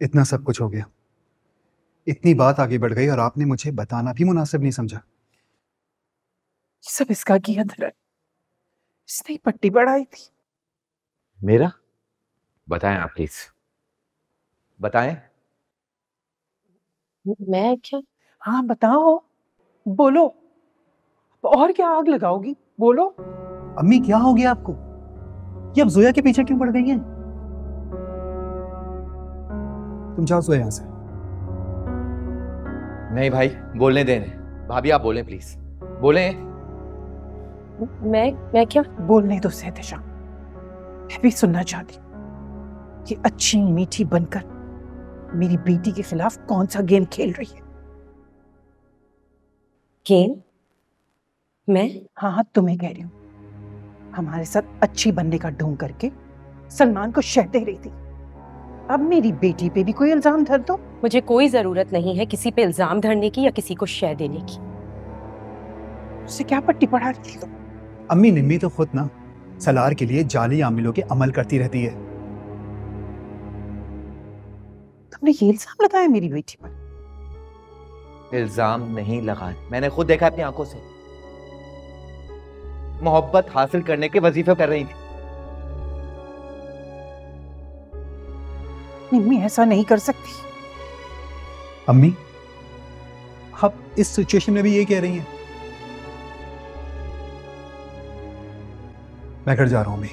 इतना सब कुछ हो गया, इतनी बात आगे बढ़ गई और आपने मुझे बताना भी मुनासिब नहीं समझा। ये सब इसका किया धरन, इसने ही पट्टी बढ़ाई थी। मेरा बताएं आप प्लीज, बताएं। मैं क्या? हाँ बताओ, बोलो। और क्या आग लगाओगी, बोलो। अम्मी क्या हो गया आपको? ये अब जोया के पीछे क्यों पड़ गई हैं? तुम जाओ जोया यहां से। नहीं भाई, बोलने देने। भाभी आप बोलें प्लीज, बोलें। मैं क्या? बोलने दो सहतेशा, मैं भी सुनना चाहती हूँ। ये अच्छी मीठी बनकर मेरी बेटी के खिलाफ कौन सा गेम खेल रही है? गेम? मैं? हाँ हाँ, तुम्हें कह रही हूँ। हमारे साथ अच्छी बनने का ढोंग करके सलमान को शह दे रही थी। अब मेरी बेटी पे भी कोई इल्जाम धर दो। मुझे कोई जरूरत नहीं है किसी पे इल्जाम धरने की या किसी को शह देने की। उससे क्या पट्टी पढ़ा रही थी तुम? अम्मी निम्मी तो खुद ना सलार के लिए जाली आमिलों के अमल करती रहती है। तुमने ये इल्जाम लगाया मेरी बेटी पर? इल्जाम नहीं लगाए, मैंने खुद देखा अपनी आंखों से। मोहब्बत हासिल करने के वजीफे कर रही थी। निम्मी ऐसा नहीं कर सकती। अम्मी आप इस सिचुएशन में भी ये कह रही हैं? मैं घर जा रहा हूं अम्मी,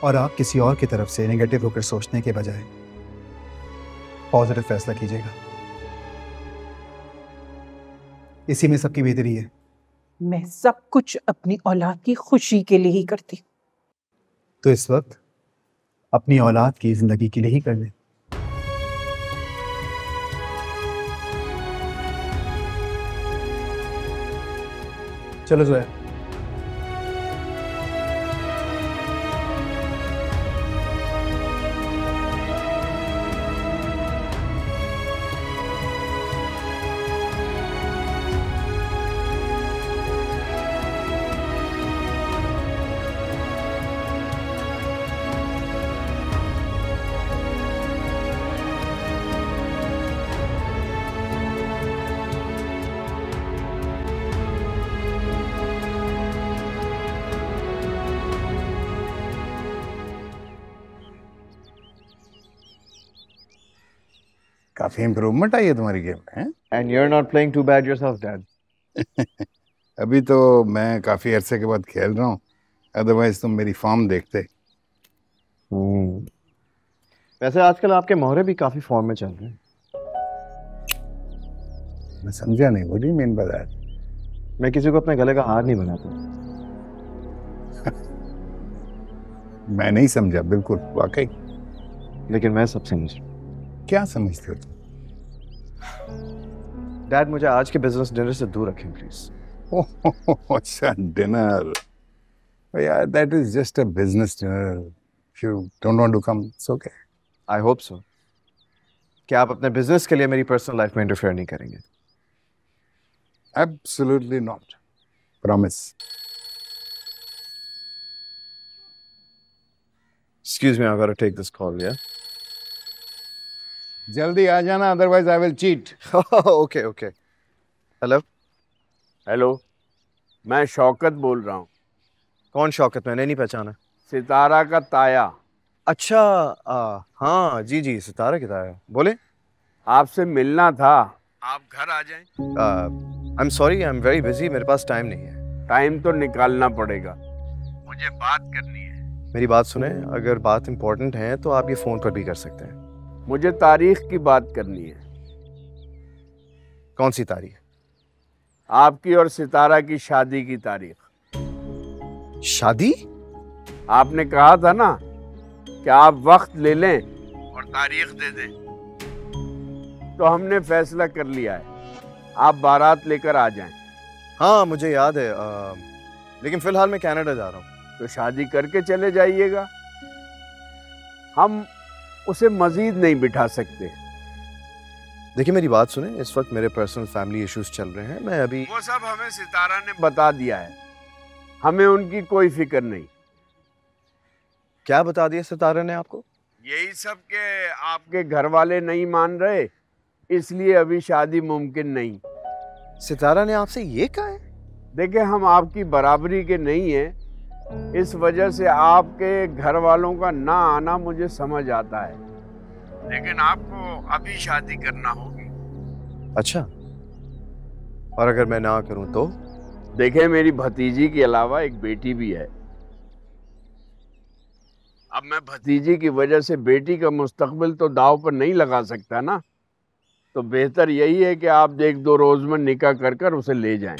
और आप किसी और की तरफ से नेगेटिव होकर सोचने के बजाय पॉजिटिव फैसला कीजिएगा। इसी में सबकी बेहतरी है। मैं सब कुछ अपनी औलाद की खुशी के लिए ही करती हूँ। तो इस वक्त अपनी औलाद की जिंदगी के लिए ही कर लें। चलो जोया। काफी इम्प्रूवमेंट आई है तुम्हारी गेम में। And you're not playing too bad yourself, Dad. अभी तो मैं काफी अरसे के बाद खेल रहा हूँ, अदरवाइज तुम मेरी फॉर्म देखते। वैसे आजकल आपके मोहरे भी काफी फॉर्म में चल रहे हैं। मैं समझा नहीं, what do you mean by that? मैं किसी को अपने गले का हार नहीं बनाता। मैं नहीं समझा बिल्कुल, वाकई। लेकिन मैं सब समझ रहा हूँ। क्या समझते हो तुम? डैड मुझे आज के बिजनेस डिनर से दूर रखें प्लीज। अच्छा डिनर यार, that is just a business dinner. If you don't want to come it's okay. I hope so. क्या आप अपने बिजनेस के लिए मेरी पर्सनल लाइफ में इंटरफेयर नहीं करेंगे? Absolutely not, promise. Excuse me, I've got to take this call, yeah? जल्दी आ जाना, otherwise I will cheat. Okay, okay. Hello. Hello, मैं शौकत बोल रहा हूँ। कौन शौकत? मैंने नहीं पहचाना। सितारा का ताया। अच्छा, हाँ जी जी, सितारा की ताया। बोले। आपसे मिलना था, आप घर आ जाएं। I am sorry, I am very busy, मेरे पास टाइम नहीं है। टाइम तो निकालना पड़ेगा, मुझे बात करनी है। मेरी बात सुने, अगर बात इंपॉर्टेंट है तो आप ये फोन पर भी कर सकते हैं। मुझे तारीख की बात करनी है। कौन सी तारीख? आपकी और सितारा की शादी की तारीख। शादी? आपने कहा था ना कि आप वक्त ले लें और तारीख दे दें, तो हमने फैसला कर लिया है, आप बारात लेकर आ जाएं। हाँ मुझे याद है, लेकिन फिलहाल मैं कनाडा जा रहा हूँ। तो शादी करके चले जाइएगा, हम उसे मजीद नहीं बिठा सकते। देखिए मेरी बात सुने, इस वक्त मेरे पर्सनल फैमिली इश्यूज चल रहे हैं, मैं अभी। वो सब हमें सितारा ने बता दिया है, हमें उनकी कोई फिक्र नहीं। क्या बता दिया सितारा ने आपको? यही सब के आपके घर वाले नहीं मान रहे, इसलिए अभी शादी मुमकिन नहीं। सितारा ने आपसे ये कहा है? देखिए, हम आपकी बराबरी के नहीं हैं, इस वजह से आपके घर वालों का ना आना मुझे समझ आता है, लेकिन आपको अभी शादी करना होगी। अच्छा, और अगर मैं ना करूं तो? देखे, मेरी भतीजी के अलावा एक बेटी भी है। अब मैं भतीजी की वजह से बेटी का मुस्तकबिल तो दाव पर नहीं लगा सकता ना, तो बेहतर यही है कि आप 1-2 रोज में निकाह कर कर उसे ले जाएं।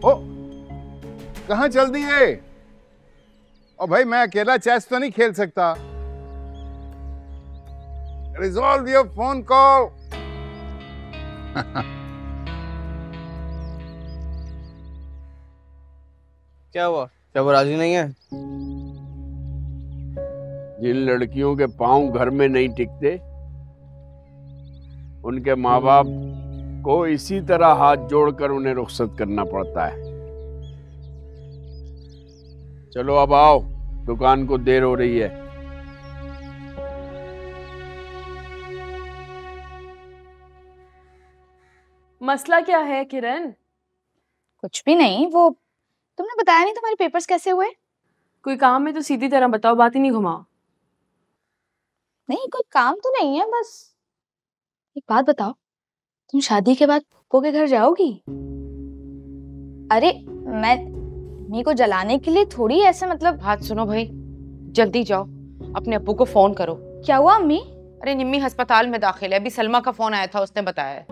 ओ, कहाँ चल दिए? और भाई, मैं अकेला चेस तो नहीं खेल सकता। Resolve your phone call. क्या हुआ? क्या वो राजी नहीं है? जिन लड़कियों के पांव घर में नहीं टिकते, उनके माँ बाप को इसी तरह हाथ जोड़कर उन्हें रुखसत करना पड़ता है। चलो अब आओ, दुकान को देर हो रही है। मसला क्या है किरण? कुछ भी नहीं, वो तुमने बताया नहीं तुम्हारे पेपर्स कैसे हुए? कोई काम है तो सीधी तरह बताओ, बात ही नहीं घुमाओ। नहीं, कोई काम तो नहीं है, बस एक बात बताओ, तुम शादी के बाद फूफो के घर जाओगी? अरे मैं मम्मी को जलाने के लिए थोड़ी, ऐसे मतलब। बात सुनो भाई, जल्दी जाओ, अपने अब्बू को फोन करो। क्या हुआ अम्मी? अरे निम्मी अस्पताल में दाखिल है, अभी सलमा का फोन आया था, उसने बताया है।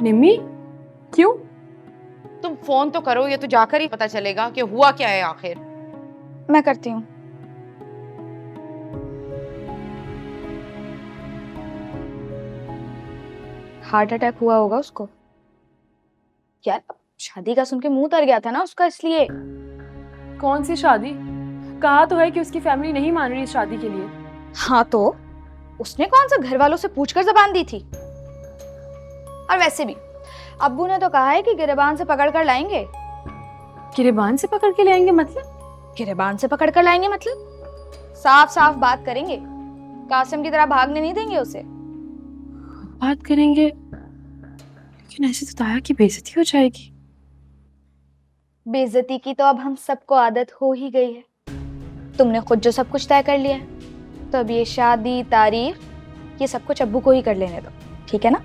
निम्मी? क्यों? तुम फोन तो करो, ये तो जाकर ही पता चलेगा कि हुआ क्या है आखिर। मैं करती हूँ। हार्ट अटैक हुआ होगा उसको। यार, शादी का सुन के मुंह तर गया था ना उसका, इसलिए। कौन सी शादी? कहा तो है कि उसकी फैमिली नहीं मान रही इस शादी के लिए। हाँ तो उसने कौन सा घर वालों से पूछकर जबान दी थी? और वैसे भी अब्बू ने तो कहा है कि गिरेबान से पकड़ कर लाएंगे। गिरेबान से पकड़ के ले आएंगे मतलब? गिरेबान से पकड़ कर लाएंगे मतलब साफ साफ बात करेंगे, कासिम की तरह भागने नहीं देंगे उसे। बात करेंगे, लेकिन ऐसे तो ताया की बेइज्जती हो जाएगी। बेइज्जती की तो अब हम सबको आदत हो ही गई है। तुमने खुद जो सब कुछ तय कर लिया है, तो अब ये शादी, तारीख, ये सब कुछ अब्बू को ही कर लेने दो, ठीक है ना?